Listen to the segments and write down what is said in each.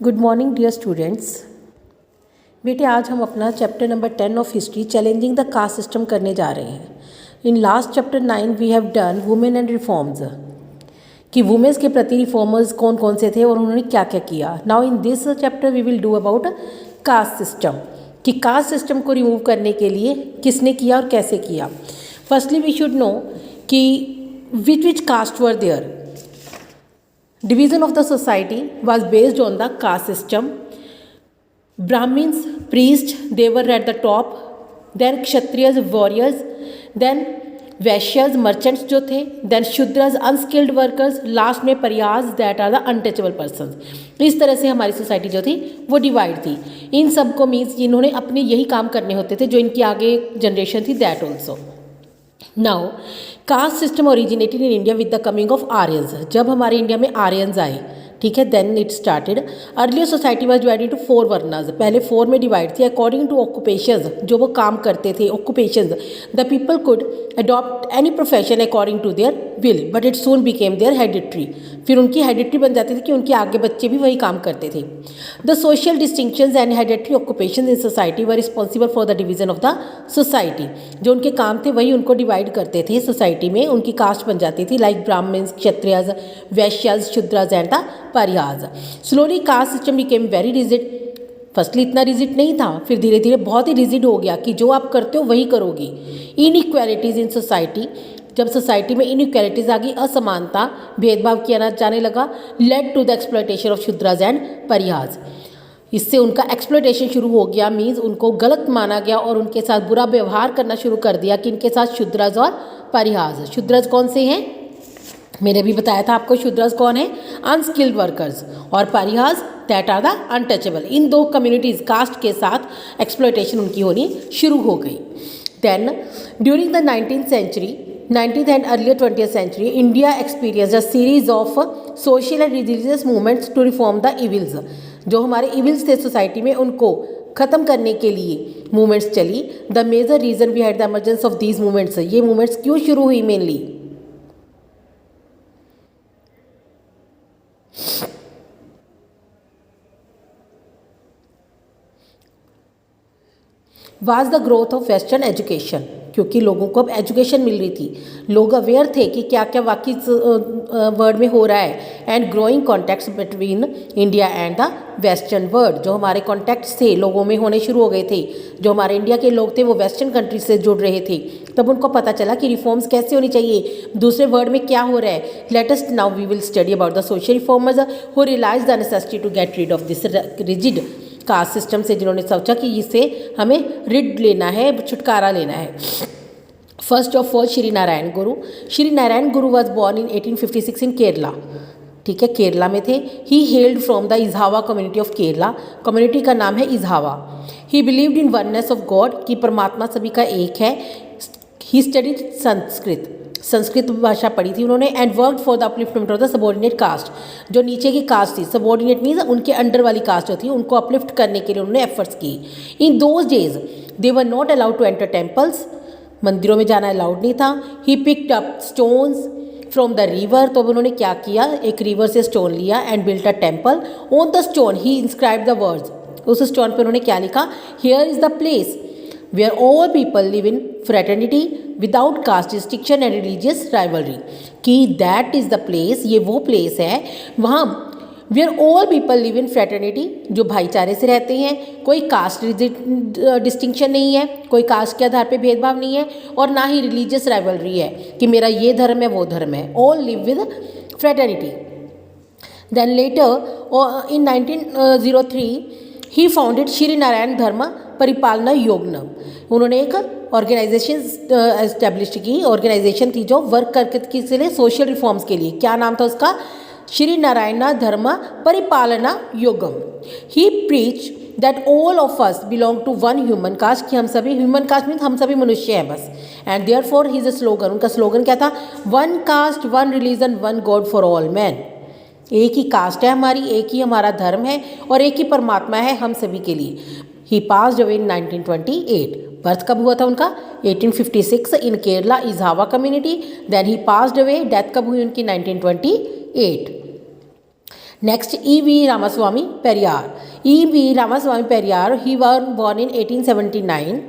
Good morning dear students. बेटे आज हम अपना chapter number 10 of history challenging the caste system करने जा रहे हैं। In last chapter 9 we have done women and reforms कि वुमेन्स के प्रति रिफॉर्मर्स कौन कौन से थे और उन्होंने क्या क्या किया। Now in this chapter we will do about caste system कि कास्ट सिस्टम को रिमूव करने के लिए किसने किया और कैसे किया। फर्स्टली वी शुड नो कि which caste were there. Division of the society was based on the caste system. Brahmins, priests, they were at the top. Then Kshatriyas, warriors. Then Vaishyas, merchants जो थे. Then Shudras, unskilled workers. Last में Paryas, that are the untouchable persons. इस तरह से हमारी society जो थी वो डिवाइड थी। इन सब को मीन्स जिन्होंने अपने यही काम करने होते थे जो इनकी आगे जनरेशन थी that also. Now caste system originated in India with the coming of Aryans. जब हमारे इंडिया में आर्यंस आए, ठीक है, then it started. Earlier society was divided to 4 varnas. पहले 4 में डिवाइड थी अकॉर्डिंग टू ऑक्यूपेशंस, जो वो काम करते थे occupations. The people could adopt any profession according to their will but it soon became their hereditary. फिर उनकी हेडिटरी बन जाती थी कि उनके आगे बच्चे भी वही काम करते थे। The social distinctions and hereditary occupations in society were responsible for the division of the society. जो उनके काम थे वही उनको डिवाइड करते थे सोसाइटी में। उनकी कास्ट बन जाती थी like Brahmins, Kshatriyas, Vaishyas, Shudras and the pariahs. Slowly caste system became very rigid. Firstly इतना रिजिड नहीं था, फिर धीरे धीरे बहुत ही रिजिड हो गया कि जो आप करते हो वही करोगी। इनइक्वालिटीज इन सोसाइटी, जब सोसाइटी में इनइक्वालिटीज आ गई, असमानता, भेदभाव किया जाने लगा, led to the exploitation of Shudras and pariahs. इससे उनका एक्सप्लॉयटेशन शुरू हो गया, मीन्स उनको गलत माना गया और उनके साथ बुरा व्यवहार करना शुरू कर दिया कि इनके साथ शूद्रज और परिहाज। शूद्रज कौन से हैं? मैंने भी बताया था आपको शूद्रज कौन है, अनस्किल्ड वर्कर्स, और परिहाज दैट आर द अनटचेबल। इन दो कम्युनिटीज़ कास्ट के साथ एक्सप्लॉयटेशन उनकी होनी शुरू हो गई। Then during the 19th century, 19th and earlier 20th century, India experienced a series of social and religious movements to reform the evils. जो हमारे evils थे सोसाइटी में उनको ख़त्म करने के लिए मूवमेंट्स चली। The major reason we had the emergence of these movements. ये मूवमेंट्स क्यों शुरू हुई? Mainly was the growth of western education, क्योंकि लोगों को अब एजुकेशन मिल रही थी, लोग अवेयर थे कि क्या क्या वाकई वर्ल्ड में हो रहा है। And growing contacts between India and the western world, जो हमारे कॉन्टैक्ट्स थे लोगों में होने शुरू हो गए थे। जो हमारे इंडिया के लोग थे वो वेस्टर्न कंट्रीज से जुड़ रहे थे, तब उनको पता चला कि रिफॉर्म्स कैसे होनी चाहिए, दूसरे वर्ल्ड में क्या हो रहा है। Let us now we will study about the social reformers who realise the necessity to get rid of this rigid caste system से, जिन्होंने सोचा कि इससे हमें रिड लेना है, छुटकारा लेना है। First of all Shri Narayana Guru. Shri Narayana Guru was born in 1856 in Kerala, ठीक है, केरला में थे। He held from the Ezhava community of Kerala. Community का नाम है Ezhava. He believed in oneness of God, कि परमात्मा सभी का एक है। ही स्टडीड संस्कृत, संस्कृत भाषा पढ़ी थी उन्होंने। And work for the upliftment of the subordinate caste, जो नीचे की कास्ट थी, सबॉर्डिनेट मीन्स उनके अंडर वाली कास्ट जो थी, उनको अपलिफ्ट करने के लिए उन्होंने एफर्ट्स किए। In those days they were not allowed to enter temples, मंदिरों में जाना अलाउड नहीं था। He picked up stones from the river, तो अब उन्होंने क्या किया, एक रिवर से स्टोन लिया and built a temple. On the stone he inscribe the words, उस स्टोन पर उन्होंने क्या लिखा, here is the place where all people live in fraternity without caste distinction and religious rivalry, कि दैट इज़ द प्लेस, ये वो place है वहाँ where all people live in fraternity, जो भाईचारे से रहते हैं, कोई कास्ट डिस्टिंक्शन नहीं है, कोई कास्ट के आधार पे भेदभाव नहीं है, और ना ही रिलीजियस राइवलरी है कि मेरा ये धर्म है वो धर्म है। All live with fraternity. Then later in 1903 he founded Shri Narayana Dharma Paripalana योगनम। उन्होंने एक ऑर्गेनाइजेशन एस्टेब्लिश की, ऑर्गेनाइजेशन थी जो वर्क करके किसके लिए, सोशल रिफॉर्म्स के लिए। क्या नाम था उसका, Shri Narayana Dharma Paripalana Yogam. He preach that all of us belong to one human caste, कि हम सभी ह्यूमन कास्ट मीन्स हम सभी मनुष्य हैं बस। And therefore his slogan, उनका स्लोगन क्या था, one caste one religion one god for all man. एक ही कास्ट है हमारी, एक ही हमारा धर्म है और एक ही परमात्मा है हम सभी के लिए। He passed away in 1928। Birth कब हुआ था उनका, 1856 in Kerala Ezhava community. Then he passed away, death कब हुई उनकी, 1928। Next, E.V. Ramaswamy Periyar. E.V. Ramaswamy Periyar, he was born in 1879.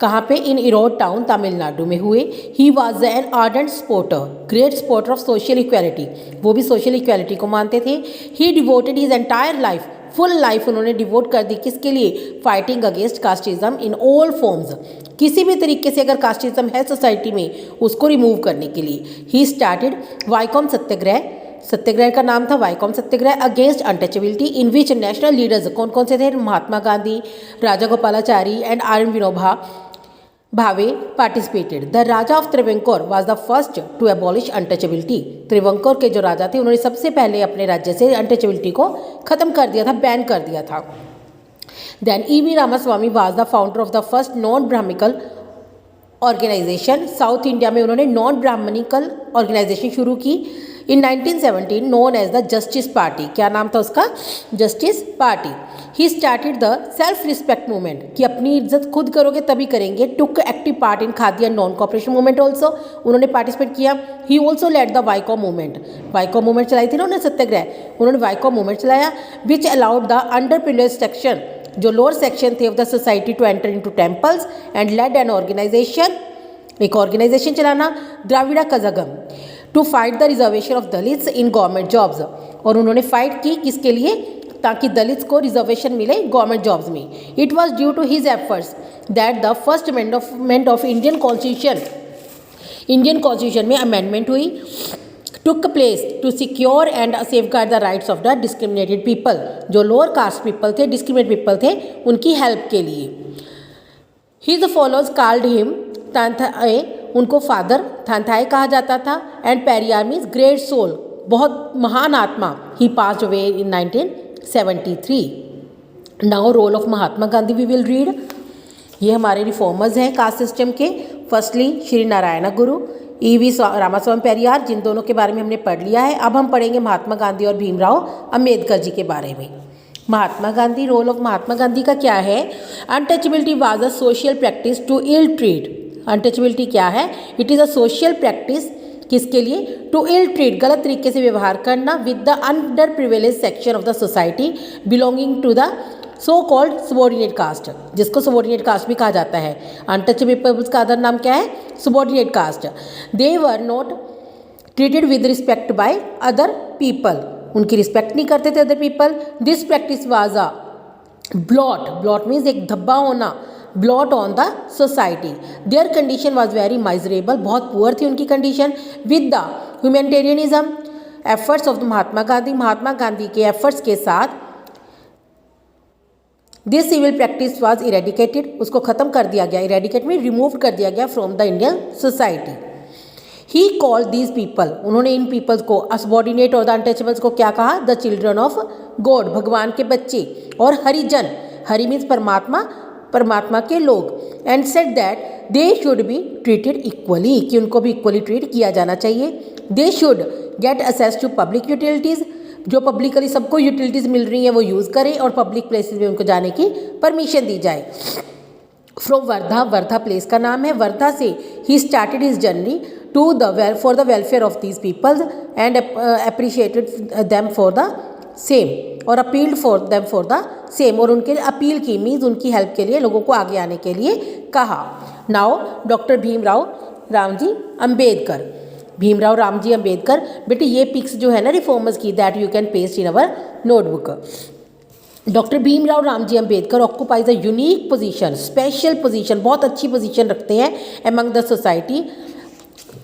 कहाँ पे? इन इरोड टाउन तमिलनाडु में हुए. He was an ardent supporter, great supporter of social equality. वो भी सोशल इक्वालिटी को मानते थे. He devoted his entire life, full life उन्होंने डिवोट कर दी किसके लिए? Fighting against casteism in all forms. किसी भी तरीके से अगर कास्टिज्म है सोसाइटी में उसको रिमूव करने के लिए. ही स्टार्टेड वाइकॉम सत्याग्रह. सत्याग्रह का नाम था Vaikom Satyagraha against untouchability, in which national leaders कौन कौन से थे? Mahatma Gandhi, Raja Gopalachari and R N Vinoba Bhave participated. The Raja of Travancore was the first to abolish untouchability. Travancore के जो राजा थे उन्होंने सबसे पहले अपने राज्य से अनटचेबिलिटी को खत्म कर दिया था, बैन कर दिया था. Then E.V. Ramaswamy was the founder of the first non Brahmanical organisation. South India में उन्होंने नॉन ब्राह्मणिकल ऑर्गेनाइजेशन शुरू की. In 1917 known as the Justice Party. क्या नाम था उसका? Justice Party. He started the self respect movement, कि अपनी इज्जत खुद करोगे तभी करेंगे. Took active part in Khadi and non cooperation movement also, उन्होंने पार्टिसिपेट किया. He also led the Vaikom movement. वाइकॉम movement चलाई थी ना उन्होंने सत्याग्रह, उन्होंने वाइकॉम मूवमेंट चलाया. Which allowed the under privileged section, जो लोअर सेक्शन थे of the society, to enter into temples and led an organisation, एक ऑर्गेनाइजेशन चलाना, Dravida Kazhagam, to fight the reservation of Dalits in government jobs. और उन्होंने फाइट की किसके लिए? ताकि दलित्स को रिजर्वेशन मिले गवर्नमेंट जॉब्स में. It was due to his efforts that the first amendment of Indian constitution में अमेंडमेंट हुई. Took place to secure and safeguard the rights of the discriminated people. जो लोअर कास्ट पीपल थे, discriminated people थे, उनकी help के लिए. His followers called him Thanthai, उनको father Thanthai कहा जाता था. And Periyar means great soul, बहुत महान आत्मा. He passed away in 1973. Now role of Mahatma Gandhi we will read. ये हमारे रिफॉर्मर्स हैं कास्ट सिस्टम के. Firstly Shri Narayana Guru, E.V. रामास्वामी पेरियार, जिन दोनों के बारे में हमने पढ़ लिया है. अब हम पढ़ेंगे महात्मा गांधी और भीमराव अंबेडकर जी के बारे में. महात्मा गांधी, रोल ऑफ महात्मा गांधी का क्या है? Untouchability was a social practice to ill treat. Untouchability क्या है? It is a social practice, किसके लिए? टू इल ट्रीट, गलत तरीके से व्यवहार करना, with the under privilege section of the society belonging to the so called subordinate caste, जिसको सबॉर्डिनेट कास्ट भी कहा जाता है. अनटचेबल पीपल्स का अदर नाम क्या है? Subordinate caste. They were not treated with respect by other people, उनकी रिस्पेक्ट नहीं करते थे other people. This practice was a blot, blot means एक धब्बा होना, blot on the society. Their condition was very miserable, बहुत पुअर थी उनकी condition. With the humanitarianism efforts of the Mahatma Gandhi, Mahatma Gandhi के एफर्ट्स के साथ this civil practice was eradicated, उसको ख़त्म कर दिया गया. इरेडिकेट में रिमूव कर दिया गया from the Indian society. He called these people, उन्होंने इन पीपल्स को, असबॉर्डिनेट और द अनटचेबल्स को क्या कहा? द चिल्ड्रन ऑफ गॉड, भगवान के बच्चे. और हरिजन, हरि मीन्स परमात्मा, परमात्मा के लोग. And said that they should be treated equally, कि उनको भी इक्वली ट्रीट किया जाना चाहिए. They should get access to public utilities, जो पब्लिकली सबको यूटिलिटीज़ मिल रही हैं वो यूज़ करें, और पब्लिक प्लेसेस में उनको जाने की परमिशन दी जाए. फ्रॉम वर्धा, वर्धा प्लेस का नाम है. वर्धा से he started his journey to the for the welfare of these peoples and appreciated them for the same, और appealed for them for the same, और उनके अपील की, मीन्स उनकी हेल्प के लिए, लोगों को आगे आने के लिए कहा. Now doctor Bhimrao Ramji Ambedkar, Bhimrao Ramji Ambedkar. बेटे ये पिक्स जो है ना रिफॉर्मर्स की, that you can paste in our notebook. Doctor Bhimrao Ramji Ambedkar occupies a unique position, special position, बहुत अच्छी पोजीशन रखते हैं among the society,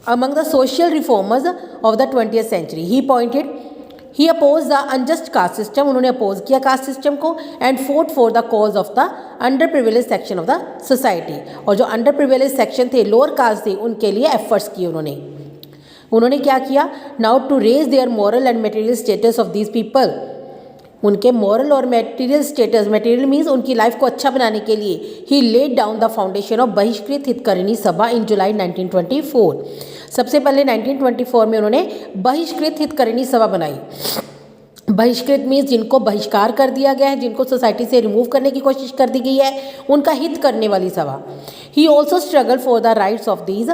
among the social reformers of the 20th century. He oppose the unjust caste system, उन्होंने oppose किया caste system को. And fought for the cause of the under privilege section of the society, और जो under privilege section थे, lower caste थे, उनके लिए efforts किए उन्होंने क्या किया? Now to raise their moral and material status of these people, उनके मॉरल और मटेरियल स्टेटस, मटेरियल मीन्स उनकी लाइफ को अच्छा बनाने के लिए he laid down the foundation of Bahishkrit Hitakarini सभा इन जुलाई 1924. सबसे पहले 1924 में उन्होंने बहिष्कृत हितकारिणी सभा बनाई. बहिष्कृत मीन्स जिनको बहिष्कार कर दिया गया है, जिनको सोसाइटी से रिमूव करने की कोशिश कर दी गई है, उनका हित करने वाली सभा. He also struggle for the rights of these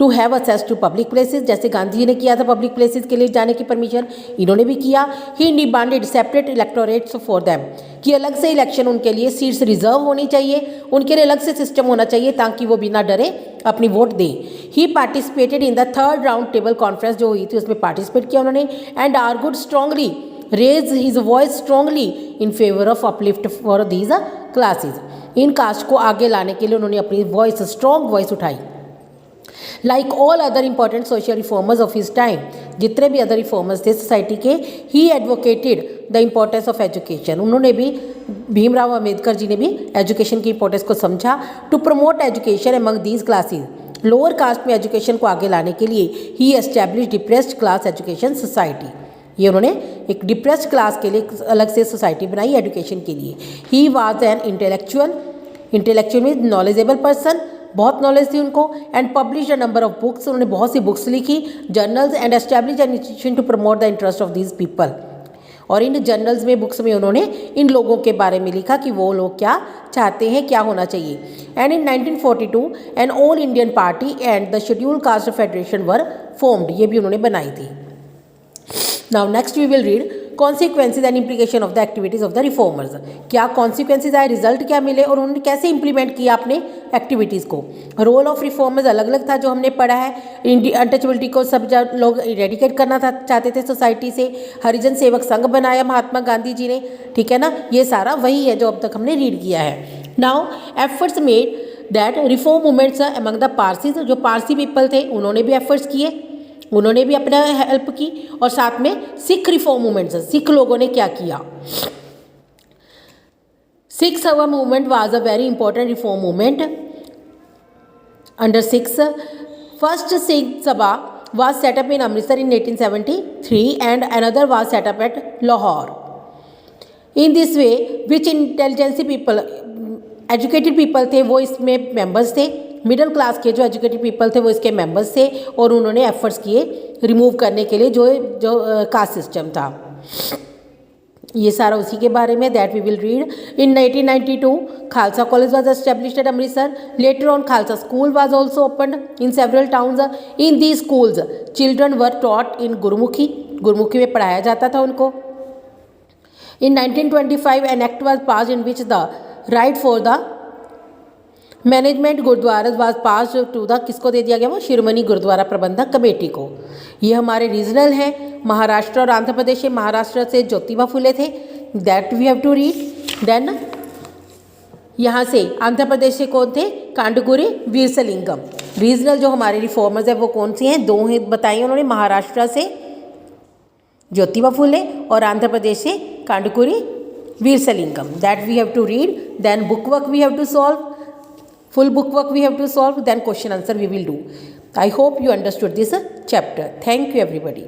to have access to public places, जैसे गांधी जी ने किया था पब्लिक प्लेसेस के लिए जाने की परमिशन, इन्होंने भी किया। He demanded separate electorates for them, कि अलग से इलेक्शन उनके लिए सीट्स रिजर्व होनी चाहिए, उनके लिए अलग से सिस्टम होना चाहिए ताकि वो बिना डरे अपनी वोट दें। He participated in the third round table conference जो हुई थी उसमें पार्टिसिपेट किया उन्होंने, and argued strongly, raise his voice strongly in favour of uplift for these classes. इन कास्ट को आगे लाने के लिए उन्होंने अपनी वॉइस, स्ट्रॉन्ग वॉइस उठाई। Like all other important social reformers of his time, जितने भी अदर रिफॉर्मर्स थे सोसाइटी के, he advocated the importance of education, उन्होंने भी, भीमराव अंबेडकर जी ने भी एजुकेशन की इंपॉर्टेंस को समझा। To promote education among these classes, lower caste में एजुकेशन को आगे लाने के लिए he establish depressed class education society, ये उन्होंने एक डिप्रेस्ड क्लास के लिए अलग से सोसाइटी बनाई एजुकेशन के लिए। He was an intellectual, intellectual means knowledgeable person, बहुत नॉलेज थी उनको, and publish a number of books, उन्होंने बहुत सी बुक्स लिखी, journals, and establish an institution to promote the interest of these people, और इन जर्नल्स में, बुक्स में उन्होंने इन लोगों के बारे में लिखा कि वो लोग क्या चाहते हैं, क्या होना चाहिए। And in 1942 an all Indian party and the scheduled caste federation were formed, ये भी उन्होंने बनाई थी। Now next we will read consequences and implication of the activities of the reformers, क्या कॉन्सिक्वेंसेज आए, रिजल्ट क्या मिले, और उन्होंने कैसे इंप्लीमेंट किया अपने एक्टिविटीज़ को। रोल ऑफ रिफॉर्मर्स अलग अलग था जो हमने पढ़ा है। अनटचेबिलिटी को सब लोग इरेडिकेट करना था, चाहते थे सोसाइटी से। हरिजन सेवक संघ बनाया महात्मा गांधी जी ने, ठीक है ना, ये सारा वही है जो अब तक हमने रीड किया है। Now efforts made that reform movements among the Parsis, जो पारसी पीपल थे उन्होंने भी एफर्ट्स किए, उन्होंने भी अपना हेल्प की, और साथ में सिख रिफॉर्म मूवमेंट्स, सिख लोगों ने क्या किया। सिख सभा movement was a very important reform movement under six. First Sikh सभा was set up in Amritsar in 1873 and another was set up at Lahore. In this way, which intelligence people, educated people थे वो इसमें members थे, middle class के जो educated people थे वो इसके मेंबर्स थे, और उन्होंने एफर्ट्स किए रिमूव करने के लिए जो कास्ट सिस्टम था। ये सारा उसी के बारे में, that we will read. In 1892 Khalsa college was established at Amritsar. Later on Khalsa school was also opened in several towns. In these schools children were taught in Gurmukhi, Gurmukhi में पढ़ाया जाता था उनको। In 1925 an act was pass in which the right for the management gurdwara was pass to the, किसको दे दिया गया, वो शिरोमणि गुरुद्वारा प्रबंधक कमेटी को। ये हमारे रीजनल है, महाराष्ट्र और आंध्र प्रदेश है। महाराष्ट्र से ज्योतिबा फुले थे, that we have to read. Then यहाँ से आंध्र प्रदेश से कौन थे, कांडगुरी वीरसलिंगम। रीजनल जो हमारे रिफॉर्मर्स है वो कौन से हैं, दो हैं बताइए उन्होंने, महाराष्ट्र से ज्योतिबा फुले और आंध्र प्रदेश से Kandukuri Veeresalingam, that we have to read. Then book work we have to solve, full book work we have to solve, then question answer we will do. I hope you understood this chapter. Thank you everybody.